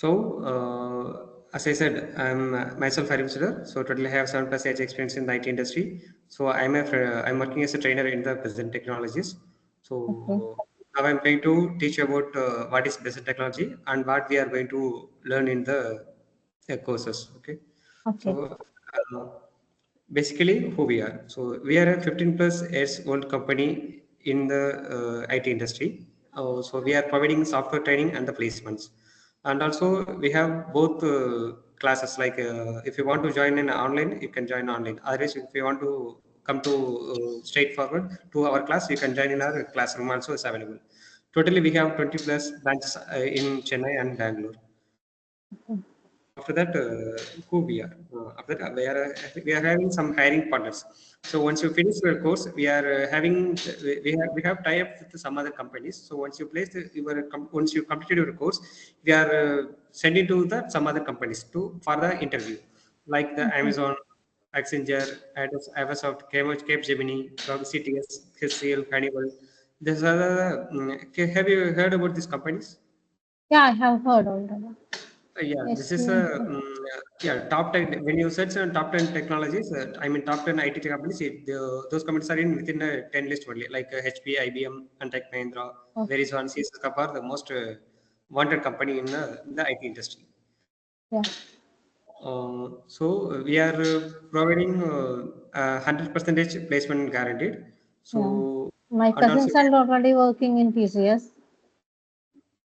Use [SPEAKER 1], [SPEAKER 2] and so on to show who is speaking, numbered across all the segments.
[SPEAKER 1] So, as I said, I'm myself Arif Sudhar. So, totally I have 7+ years experience in the IT industry. So, I'm working as a trainer in the Present Technologies. So,
[SPEAKER 2] Okay.
[SPEAKER 1] now I'm going to teach you about what is Present Technology and what we are going to learn in the courses. Okay. So,
[SPEAKER 2] Okay.
[SPEAKER 1] uh, basically, who we are. So, we are a 15+ years old company in the IT industry. So, we are providing software training and the placements. And also, we have both classes. Like, if you want to join in online, you can join online. Otherwise, if you want to come to straightforward to our class, you can join in our classroom. Also, is available. Totally, we have 20+ branches in Chennai and Bangalore. After that, who we are. After that, we are having some hiring partners. So once you finish your course, we are having we have tie up with some other companies. So once you place once you completed your course, we are sending to the some other companies to for the interview, like the
[SPEAKER 2] Okay.
[SPEAKER 1] Amazon, Accenture, Microsoft, Capgemini, CTS, HCL, Honeywell. These are have you heard about these companies?
[SPEAKER 2] Yeah, I have heard already.
[SPEAKER 1] Yeah, this
[SPEAKER 2] Yes.
[SPEAKER 1] is
[SPEAKER 2] Yes.
[SPEAKER 1] yeah, top 10. When you search on top 10 technologies, I mean top 10 IT companies, those companies are in within a 10 list only, like HP, IBM, and Tech Mahindra,
[SPEAKER 2] Okay.
[SPEAKER 1] Verizon, CSS are the most wanted company in the IT industry.
[SPEAKER 2] Yeah.
[SPEAKER 1] So we are providing 100% placement guaranteed.
[SPEAKER 2] Yeah.
[SPEAKER 1] So
[SPEAKER 2] My
[SPEAKER 1] and also
[SPEAKER 2] cousins are already working in TCS.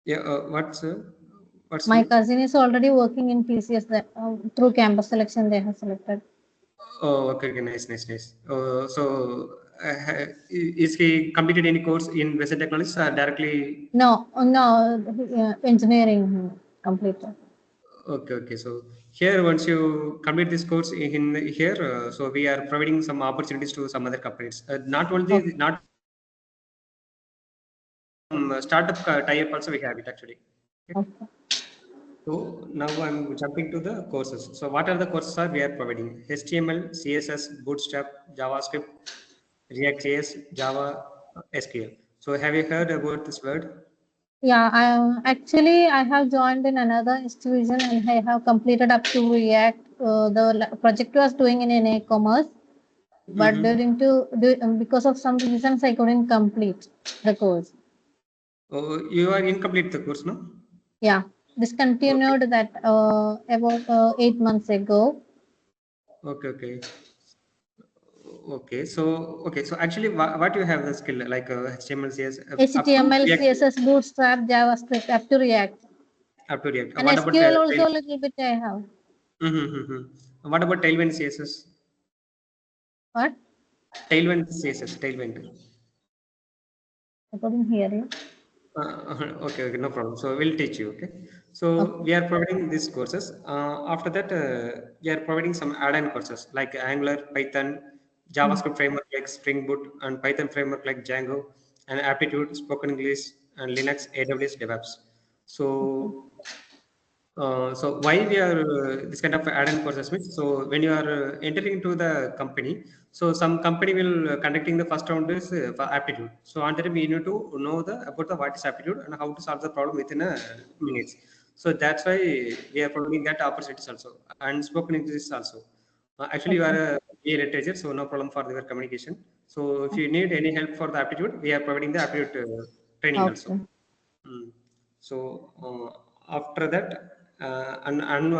[SPEAKER 1] yeah, what's the
[SPEAKER 2] My
[SPEAKER 1] name?
[SPEAKER 2] cousin is already working in TCS that, through campus selection they have selected.
[SPEAKER 1] Oh, okay, okay, nice, nice, nice. So, is he completed any course in Besant Technologies directly?
[SPEAKER 2] No, no, engineering completed.
[SPEAKER 1] Okay, okay. So here, once you complete this course in here, so we are providing some opportunities to some other companies. Not
[SPEAKER 2] Okay.
[SPEAKER 1] only not startup tie-up also we have it actually. Okay.
[SPEAKER 2] Okay.
[SPEAKER 1] So now I'm jumping to the courses. So what are the courses are we are providing? HTML, CSS, Bootstrap, JavaScript, React.js, Java, SQL. So have you heard about this word?
[SPEAKER 2] Yeah, I have joined in another institution and I have completed up to React. The project was doing in an e-commerce, but
[SPEAKER 1] Mm-hmm.
[SPEAKER 2] because of some reasons I couldn't complete the course.
[SPEAKER 1] Oh, you are incomplete the course, no?
[SPEAKER 2] Yeah,
[SPEAKER 1] Okay,
[SPEAKER 2] discontinued that about 8 months ago.
[SPEAKER 1] okay, okay. Okay. So actually, what you have the skill like HTML, CSS, up to
[SPEAKER 2] HTML,
[SPEAKER 1] React,
[SPEAKER 2] CSS, Bootstrap, JavaScript, up to React,
[SPEAKER 1] up to React.
[SPEAKER 2] and
[SPEAKER 1] What about
[SPEAKER 2] SQL also a little bit I have.
[SPEAKER 1] What about Tailwind CSS?
[SPEAKER 2] What?
[SPEAKER 1] Tailwind CSS, Tailwind.
[SPEAKER 2] I couldn't hear you.
[SPEAKER 1] Okay, okay, no problem. So we'll teach you. Okay.
[SPEAKER 2] Okay.
[SPEAKER 1] So we are providing these courses. After that, we are providing some add-on courses like Angular, Python,
[SPEAKER 2] Mm.
[SPEAKER 1] JavaScript framework like Spring Boot, and Python framework like Django, and Aptitude, Spoken English, and Linux, AWS, DevOps.
[SPEAKER 2] Okay.
[SPEAKER 1] So so why we are this kind of add-on courses means, so when you are entering into the company, so some company will conducting the first round is for aptitude. So on that we need to know the about the what is aptitude and how to solve the problem within a minutes. So that's why we are providing that opportunities also, and spoken English also. Actually you are
[SPEAKER 2] Okay.
[SPEAKER 1] a BA literature, so no problem for your communication. So if you need any help for the aptitude, we are providing the aptitude training also.
[SPEAKER 2] Okay.
[SPEAKER 1] Mm. So after that, and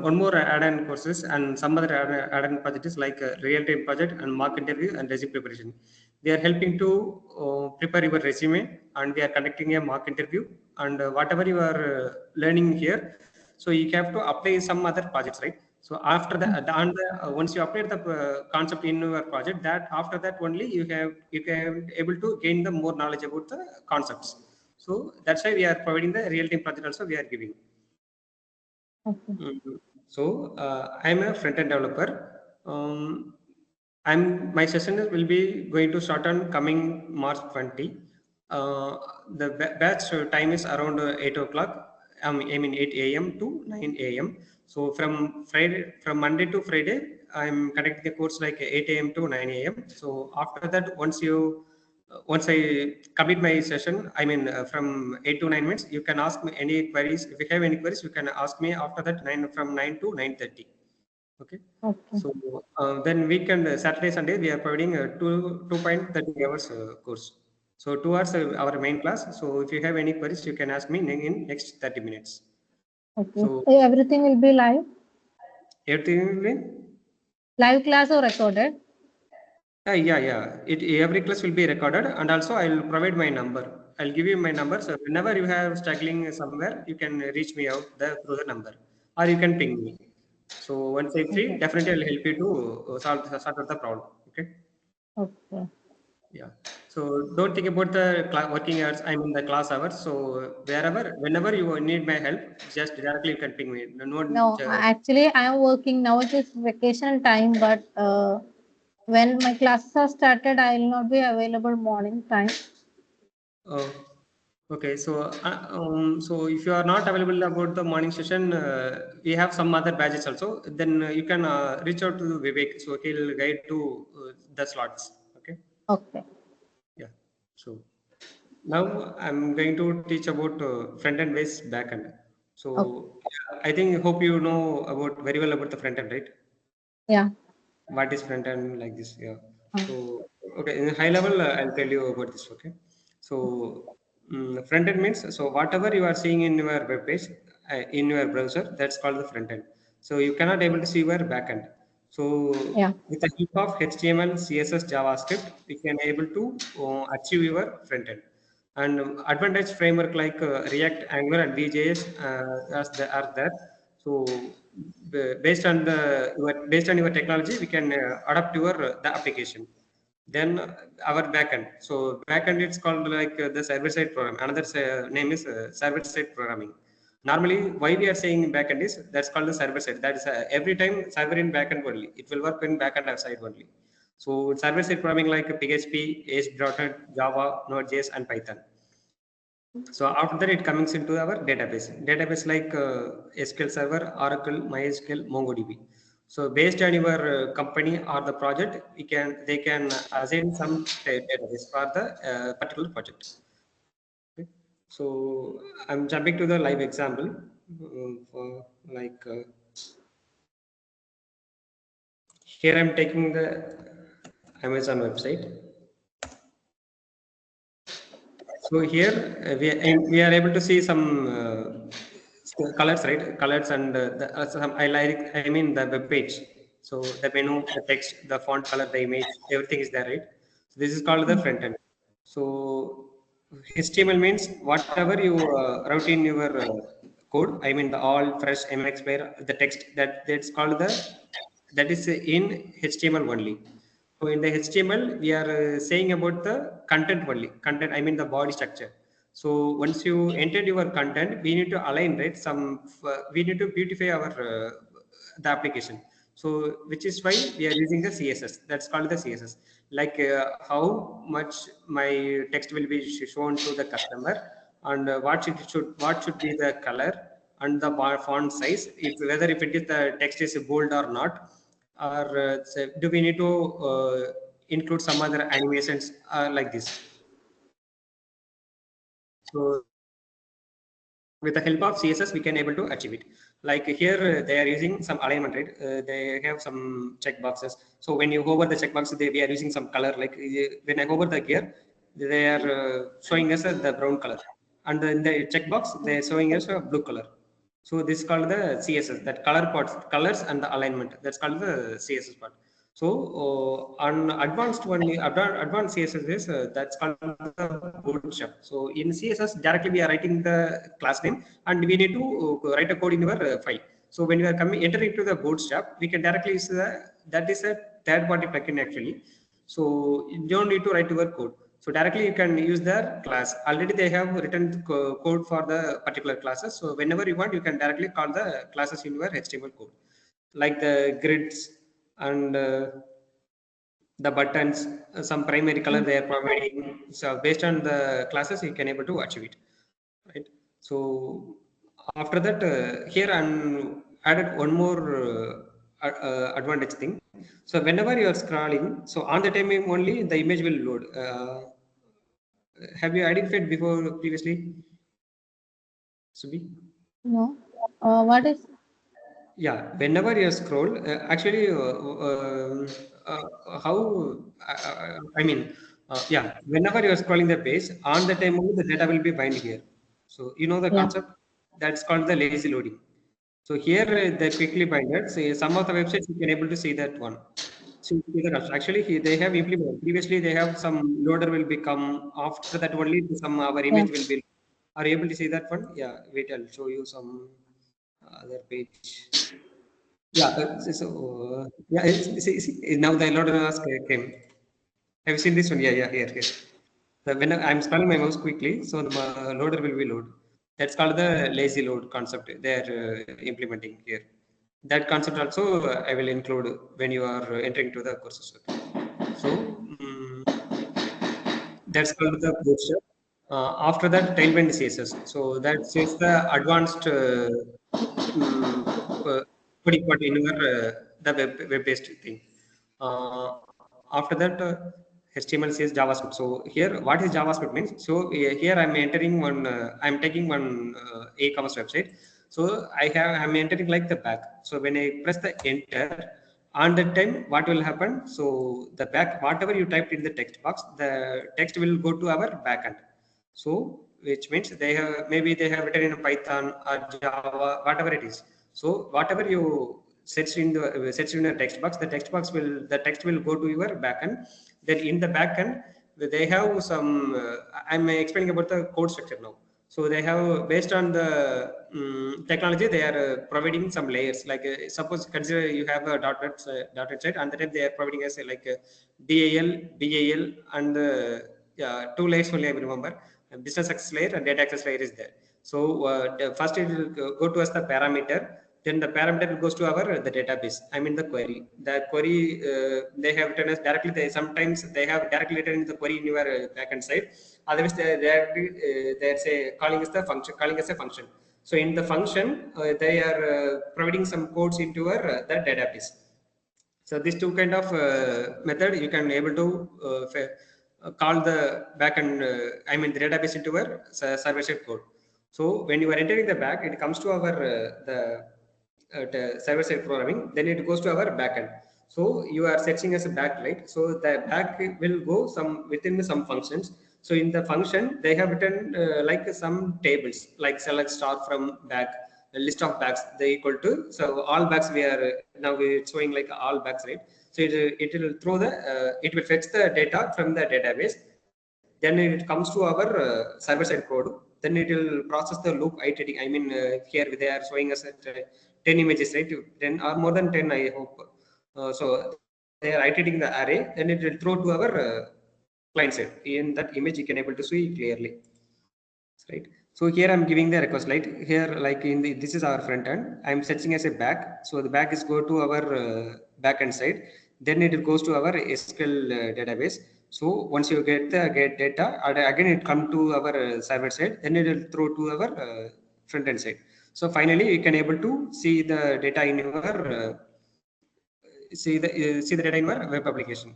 [SPEAKER 1] one more add-on courses and some other add-on projects like real-time project and mock interview and resume preparation. We are helping to prepare your resume, and we are conducting a mock interview, and whatever you are learning here, so you have to apply some other projects, right? So after
[SPEAKER 2] Mm.
[SPEAKER 1] that, once you apply the concept in your project, that after that only you can able to gain the more knowledge about the concepts. So that's why we are providing the real-time project also we are giving.
[SPEAKER 2] Okay.
[SPEAKER 1] So I'm a front-end developer. My session will be going to start on coming March 20. The batch time is around 8 o'clock. I mean 8 a.m. to 9 a.m. So from Monday to Friday, I'm conducting the course like 8 a.m. to 9 a.m. So after that, once you once I complete my session, I mean from 8 to 9 minutes, you can ask me any queries. If you have any queries, you can ask me after that 9 to 9:30. Okay.
[SPEAKER 2] Okay.
[SPEAKER 1] So then weekend, Saturday, Sunday, we are providing 2.30 hours course. So 2 hours our main class. So if you have any queries, you can ask me in next 30 minutes.
[SPEAKER 2] Okay.
[SPEAKER 1] So
[SPEAKER 2] Everything will be live?
[SPEAKER 1] everything.
[SPEAKER 2] Live class or recorded?
[SPEAKER 1] Yeah. Every class will be recorded, and also I'll provide my number. I'll give you my number. So whenever you have struggling somewhere, you can reach me out through the number, or you can ping me. So once I'm free,
[SPEAKER 2] Okay.
[SPEAKER 1] definitely I'll help you to sort out the problem. Okay.
[SPEAKER 2] Okay.
[SPEAKER 1] Yeah. So don't think about the working hours. I mean the class hours. So whenever you need my help, just directly you can ping me. No,
[SPEAKER 2] No, actually, I am working now. It is vacation time, but when my classes are started, I will not be available morning time.
[SPEAKER 1] oh, okay. So if you are not available about the morning session, we have some other badges also. Then you can reach out to Vivek. So he'll guide to the slots. Okay.
[SPEAKER 2] Okay.
[SPEAKER 1] Yeah. So now I'm going to teach about front end based back end.
[SPEAKER 2] Okay.
[SPEAKER 1] So yeah, I think hope you know about very well about the front end, right?
[SPEAKER 2] Yeah.
[SPEAKER 1] What is front end like this? Yeah.
[SPEAKER 2] Uh,
[SPEAKER 1] So okay, in high level, I'll tell you about this. Okay. So front end means, so whatever you are seeing in your web page, in your browser, that's called the front end. So you cannot able to see your back end. So
[SPEAKER 2] yeah.
[SPEAKER 1] with the help of HTML, CSS, JavaScript, we can able to achieve your front end. And advantage framework like React, Angular, and Vue.js are there. So based on your technology, we can adapt your the application. Then our backend. So backend, it's called like the server side program. Another name is server side programming. Normally, why we are saying backend is that's called the server side. That is every time server in backend only. It will work in backend side only. So server side programming like PHP, ASP.NET, Java, Node.js, and Python. So after that, it comes into our database. Database like SQL Server, Oracle, MySQL, MongoDB. So based on your company or the project, they can assign some database for the particular project. Okay. So I'm jumping to the live example for like here I'm taking the Amazon website. So here we are able to see some colors, right? Colors and some I like. I mean the web page. So the menu, the text, the font color, the image, everything is there, right? So this is called the front end. So HTML means whatever you wrote in your code. I mean the all fresh MX player, the text that's called that is in HTML only. So in the HTML, we are saying about the content only. Content, I mean the body structure. So once you entered your content, we need to align, right? We need to beautify our the application. So which is why we are using the CSS. That's called the CSS. Like how much my text will be shown to the customer, and what should be the color and the font size. If whether if it is the text is bold or not, or do we need to include some other animations like this. So with the help of CSS, we can able to achieve it. Like here, they are using some alignment, right? They have some check boxes. So when you hover the checkbox, we are using some color. Like when I hover the gear, they are showing us the brown color, and in the checkbox, they are showing us a blue color. So this is called the CSS, that color parts, colors and the alignment. That's called the CSS part. So on advanced one, advanced CSS is that's called the bootstrap. So in CSS, directly we are writing the class name, and we need to write a code in your file. So when you are coming entering into the bootstrap, we can directly use that is a third party plugin actually. So you don't need to write your code. So directly you can use their class. Already they have written the code for the particular classes. So whenever you want, you can directly call the classes in your HTML code, like the grids and the buttons, some primary color they are providing. So based on the classes, you can able to achieve it, right? So after that, here I'm added one more advantage thing. So whenever you are scrolling, so on the time only the image will load. Have you identified before previously, Subi?
[SPEAKER 2] No. What is?
[SPEAKER 1] Yeah, whenever you scroll, actually, how yeah, whenever you are scrolling the page, on the time only the data will be bind here. So you know the
[SPEAKER 2] Yeah.
[SPEAKER 1] concept that's called the lazy loading. So here they quickly bind it. So some of the websites you can able to see that one. So you see the concept. Actually, they have implemented. Previously, they have some loader will become after that only some our
[SPEAKER 2] Yeah.
[SPEAKER 1] image will be. Are you able to see that one? Yeah, wait, I'll show you some other page. Yeah, yeah, now the Elon Musk came. Have you seen this one? Yeah, yeah, here. So when I'm scrolling my mouse quickly, so the loader will be load. That's called the lazy load concept they are implementing here. That concept also I will include when you are entering to the courses. Okay. So that's called the bootstrap. After that, tailwind CSS. So that is the advanced uh, putting what in your the web-based thing. After that, HTML says JavaScript. So here, what is JavaScript means? So here I'm entering one. I'm taking one e-commerce website. So I'm entering like the back. So when I press the enter, on that time what will happen? So the back whatever you typed in the text box, the text will go to our backend. So which means they have maybe they have written in Python or Java, whatever it is. So whatever you search in the text box, the text will go to your backend. Then in the backend they have some. I'm explaining about the code structure now. So they have based on the technology, they are providing some layers. Like suppose consider you have a .NET site, and the time they are providing us like DAL, BAL, and yeah, two layers only I remember. Business access layer and data access layer is there. So first it will go to us the parameter. Then the parameter goes to our the database. I mean the query. The query they have written as directly. Sometimes they have directly written the query in your backend side. Otherwise they say calling as the function, calling as a function. So in the function they are providing some codes into our the database. So these two kind of method you can able to call the backend. I mean the database into our server side code. So when you are entering the back, it comes to our the server side programming. Then it goes to our backend. So you are searching as a back, right? So the back will go some within some functions. So in the function they have written like some tables, like select star from back, a list of bags they equal to. So all bags we are now it's showing like all bags, right? So it will throw the it will fetch the data from the database. Then it comes to our server side code. Then it will process the loop iterating. I mean here they are showing us at 10 images, right? 10 or more than 10 I hope. So they are iterating the array. Then it will throw to our client side. In that image you can able to see clearly, right? So here I'm giving the request, right? Here like in the this is our front end, I'm setching as a back. So the back is go to our back end side. Then it goes to our SQL database. So once you get data, again it come to our server side. Then it will throw to our front end side. So finally you can able to see the data in your see the data in your web application.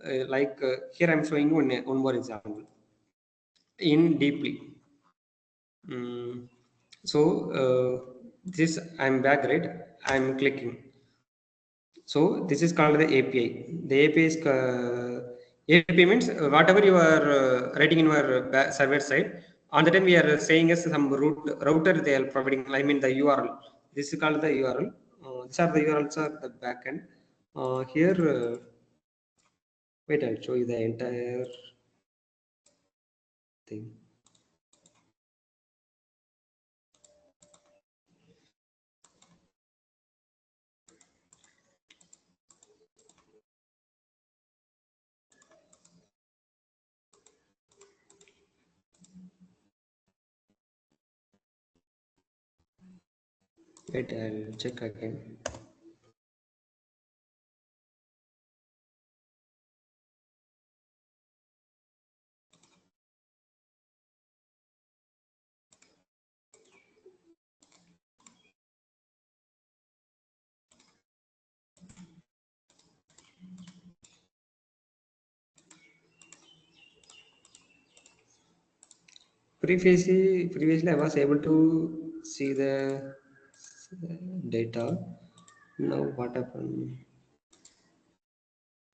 [SPEAKER 1] Here I'm showing one more example in deeply. Mm. So this I'm back, right? I'm clicking. So this is called the API. The API is API means whatever you are writing in your server side. On the time we are saying as some router they are providing. I mean the URL. This is called the URL. These are the URLs are the backend. Here, wait, I'll show you the entire thing. Wait, I'll check again. Previously, I was able to see the data. Now what happened?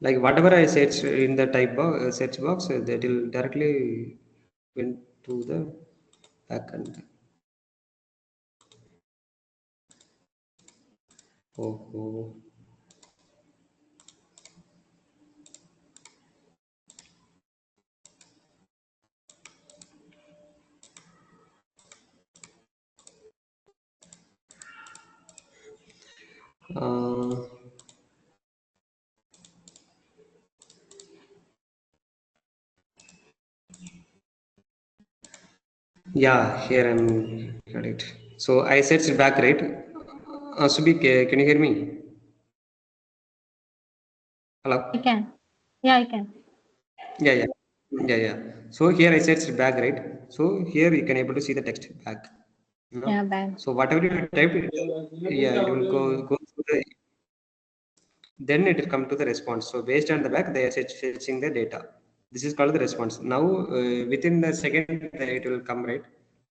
[SPEAKER 1] Like whatever I search in the search box, that will directly went to the backend. Oh, oh. Uh, yeah, here I'm got it. So I searched back, right? Subik, can you hear me? Hello?
[SPEAKER 2] I can. Yeah, I can.
[SPEAKER 1] Yeah, yeah. Yeah, yeah. So here I searched back, right? So here you can able to see the text back.
[SPEAKER 2] Yeah,
[SPEAKER 1] No?
[SPEAKER 2] bad.
[SPEAKER 1] So whatever you type, yeah, it will go through the, then it will come to the response. So based on the back, they are fetching the data. This is called the response. Now within the second, it will come, right.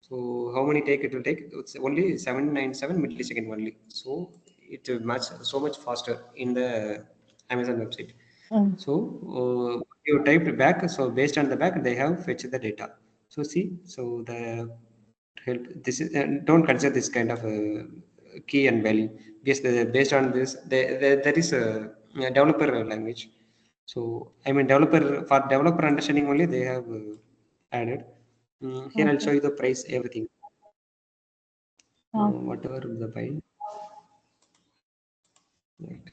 [SPEAKER 1] So how many take it will take? It's only 797 millisecond only. So it will much so much faster in the Amazon website.
[SPEAKER 2] Mm.
[SPEAKER 1] So you typed back. So based on the back, they have fetched the data. So see, so the help this is and don't consider this kind of key and value because based on this there is a developer language. So I mean developer for developer understanding only they have added. Here I'll
[SPEAKER 2] Okay.
[SPEAKER 1] show you the price everything.
[SPEAKER 2] Okay.
[SPEAKER 1] Whatever the price. Right.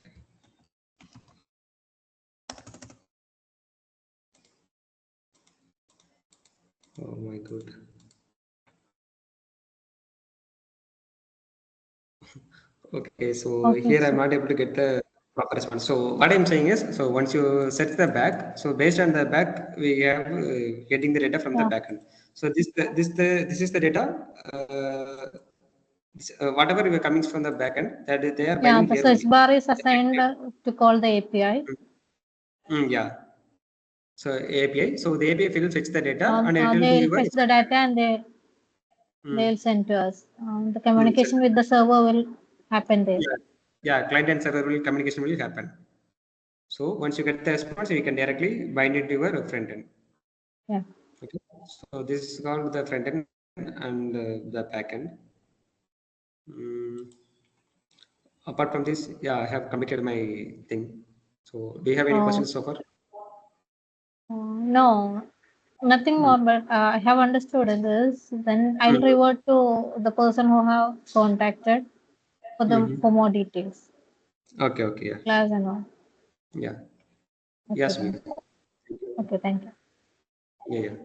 [SPEAKER 1] Oh my god. Okay, so
[SPEAKER 2] Okay.
[SPEAKER 1] here I'm
[SPEAKER 2] So
[SPEAKER 1] not able to get the proper response. So what I'm saying is, so once you set the back, so based on the back, we have getting the data from the
[SPEAKER 2] yeah,
[SPEAKER 1] backend. So this is the data. Whatever we are coming from the backend, that they are
[SPEAKER 2] yeah.
[SPEAKER 1] binding
[SPEAKER 2] The
[SPEAKER 1] here
[SPEAKER 2] search
[SPEAKER 1] only.
[SPEAKER 2] bar is assigned to call the API.
[SPEAKER 1] Yeah. So API. So the API will fetch the data and it will be
[SPEAKER 2] They'll
[SPEAKER 1] your
[SPEAKER 2] fetch the data and they'll
[SPEAKER 1] mm,
[SPEAKER 2] send to us. The
[SPEAKER 1] so,
[SPEAKER 2] communication with the server will happen there.
[SPEAKER 1] yeah, yeah. Client and server will communication will happen. So once you get the response, you can directly bind it to your front end.
[SPEAKER 2] Yeah.
[SPEAKER 1] Okay. So this is called the front end and the back end. Mm, apart from this, yeah, I have completed my thing. So do you have any
[SPEAKER 2] Uh,
[SPEAKER 1] questions so far?
[SPEAKER 2] no, nothing
[SPEAKER 1] Mm.
[SPEAKER 2] more. But I have understood this. Then I'll
[SPEAKER 1] Mhm.
[SPEAKER 2] revert to the person who have contacted for
[SPEAKER 1] Mhm.
[SPEAKER 2] more details,
[SPEAKER 1] Okay, okay, yeah.
[SPEAKER 2] class and all.
[SPEAKER 1] Yeah.
[SPEAKER 2] Okay
[SPEAKER 1] Yes,
[SPEAKER 2] then.
[SPEAKER 1] me.
[SPEAKER 2] Okay, thank you.
[SPEAKER 1] Yeah, yeah.